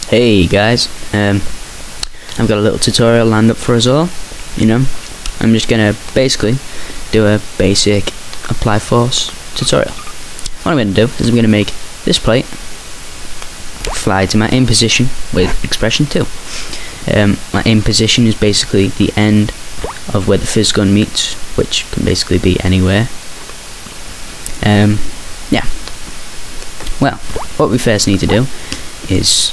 Hey guys, I've got a little tutorial lined up for us all. I'm just gonna basically do a basic applyForce tutorial. What I'm gonna do is I'm gonna make this plate fly to my aim position with expression 2. My aim position is basically the end of where the fizz gun meets, which can basically be anywhere. Yeah. Well, what we first need to do is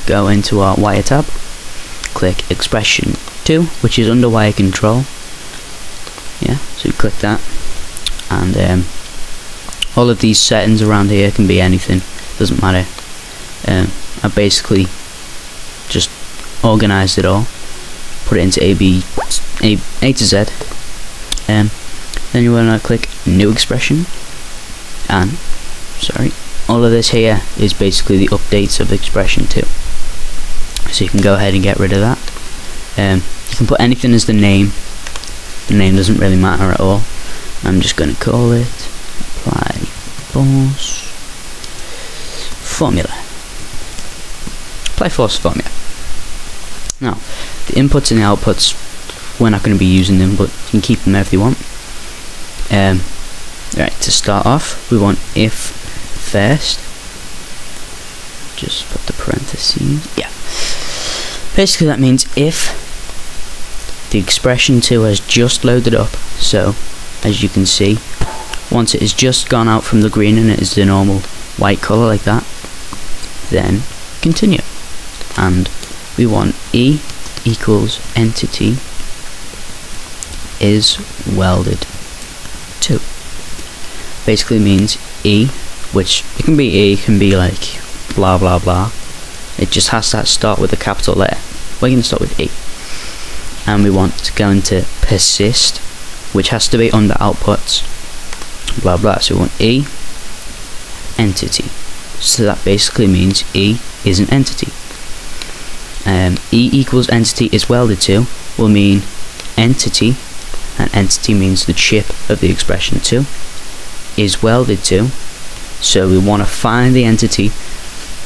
go into our wire tab, click expression 2, which is under wire control. Yeah, so you click that, and all of these settings around here can be anything, doesn't matter. I basically just organized it all, put it into A to Z. Then you want to click new expression, and all of this here is basically the updates of expression 2. So you can go ahead and get rid of that. You can put anything as the name. The name doesn't really matter at all. I'm just going to call it applyForce formula. applyForce formula. Now, the inputs and the outputs, we're not going to be using them, but you can keep them there if you want. Right, to start off, we want if first. Just put the parentheses. Yeah. Basically, that means if the expression 2 has just loaded up. So, as you can see, once it has just gone out from the green and it is the normal white color like that, then continue. And we want E equals entity is welded to. Basically means E, which it can be E, it can be like blah blah blah. It just has to start with a capital letter. We're going to start with E. And we want to go into persist, which has to be under outputs, blah blah. So we want E entity. So that basically means E is an entity. E equals entity is welded to will mean entity, and entity means the chip of the expression 2 is welded to. So we want to find the entity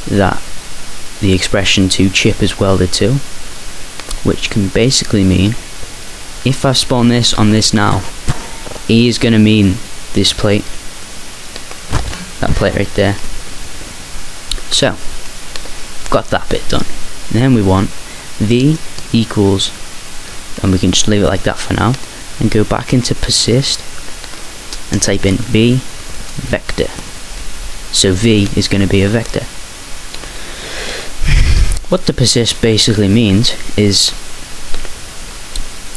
that the expression 2 chip is welded to, which can basically mean, if I spawn this on this now, E is going to mean this plate, that plate right there. So I've got that bit done. Then we want V equals, and we can just leave it like that for now, and go back into persist and type in V vector. So V is going to be a vector. What the persist basically means is,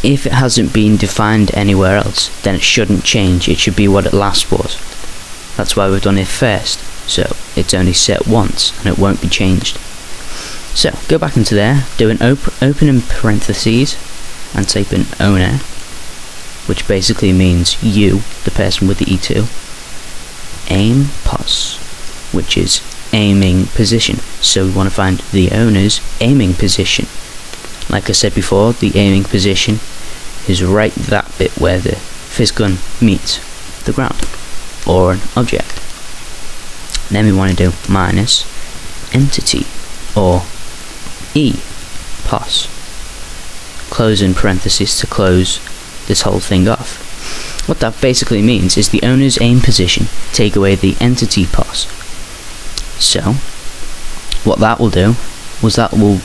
if it hasn't been defined anywhere else, then it shouldn't change. It should be what it last was. That's why we've done it first. So it's only set once and it won't be changed. So go back into there, do an open in parentheses, and type in owner, which basically means you, the person with the E2, aimPos, which is aiming position. So we want to find the owner's aiming position. Like I said before, the aiming position is right that bit where the fizz gun meets the ground or an object. Then we want to do minus entity, or ePos, close in parentheses to close this whole thing off. What that basically means is the owner's aim position, take away the entity pos. So what that will do was that will,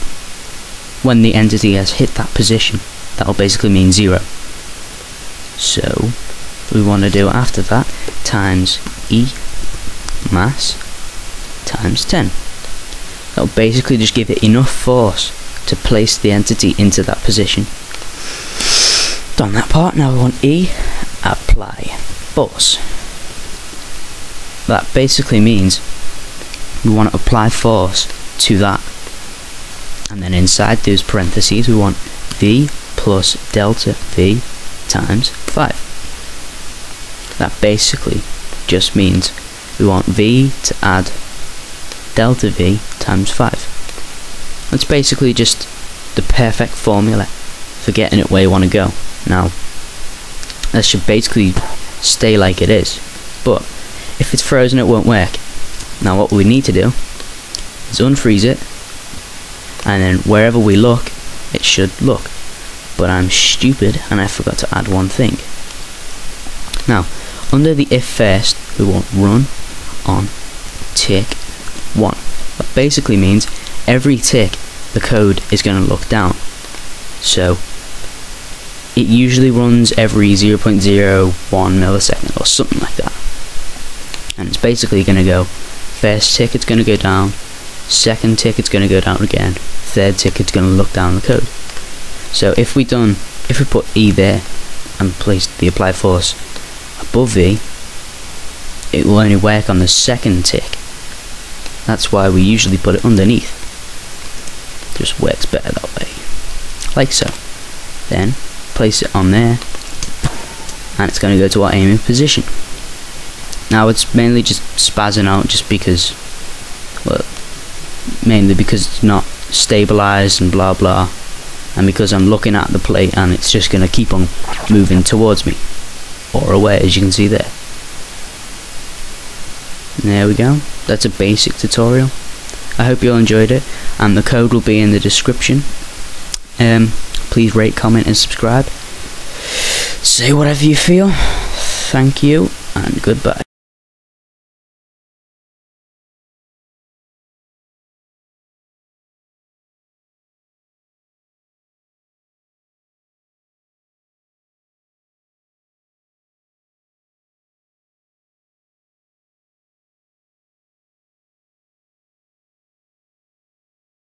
when the entity has hit that position, that will basically mean 0. So we want to do after that times E mass times 10. That will basically just give it enough force to place the entity into that position. Done that part. Now we want E applyForce. That basically means we want to apply force to that, and then inside those parentheses we want V plus delta V times 5. That basically just means we want V to add delta V times 5. That's basically just the perfect formula for getting it where you want to go. Now, that should basically stay like it is, but if it's frozen it won't work. Now what we need to do is unfreeze it, and then wherever we look, it should look. But I'm stupid and I forgot to add one thing. Now, under the if first, we want run on tick 1. That basically means every tick the code is going to look down. So it usually runs every 0.01 millisecond or something like that. And it's basically going to go, first tick it's going to go down, second tick it's going to go down again, third tick it's going to look down the code. So if we put E there and placed the applyForce above V, it will only work on the second tick. That's why we usually put it underneath. Just works better that way, like so. Then place it on there, and it's going to go to our aiming position. Now it's mainly just spazzing out, just because, well, mainly because it's not stabilized and blah blah, and because I'm looking at the plate and it's just going to keep on moving towards me or away, as you can see there. And there we go. That's a basic tutorial. I hope you all enjoyed it, and the code will be in the description. Please rate, comment and subscribe. Say whatever you feel. Thank you and goodbye.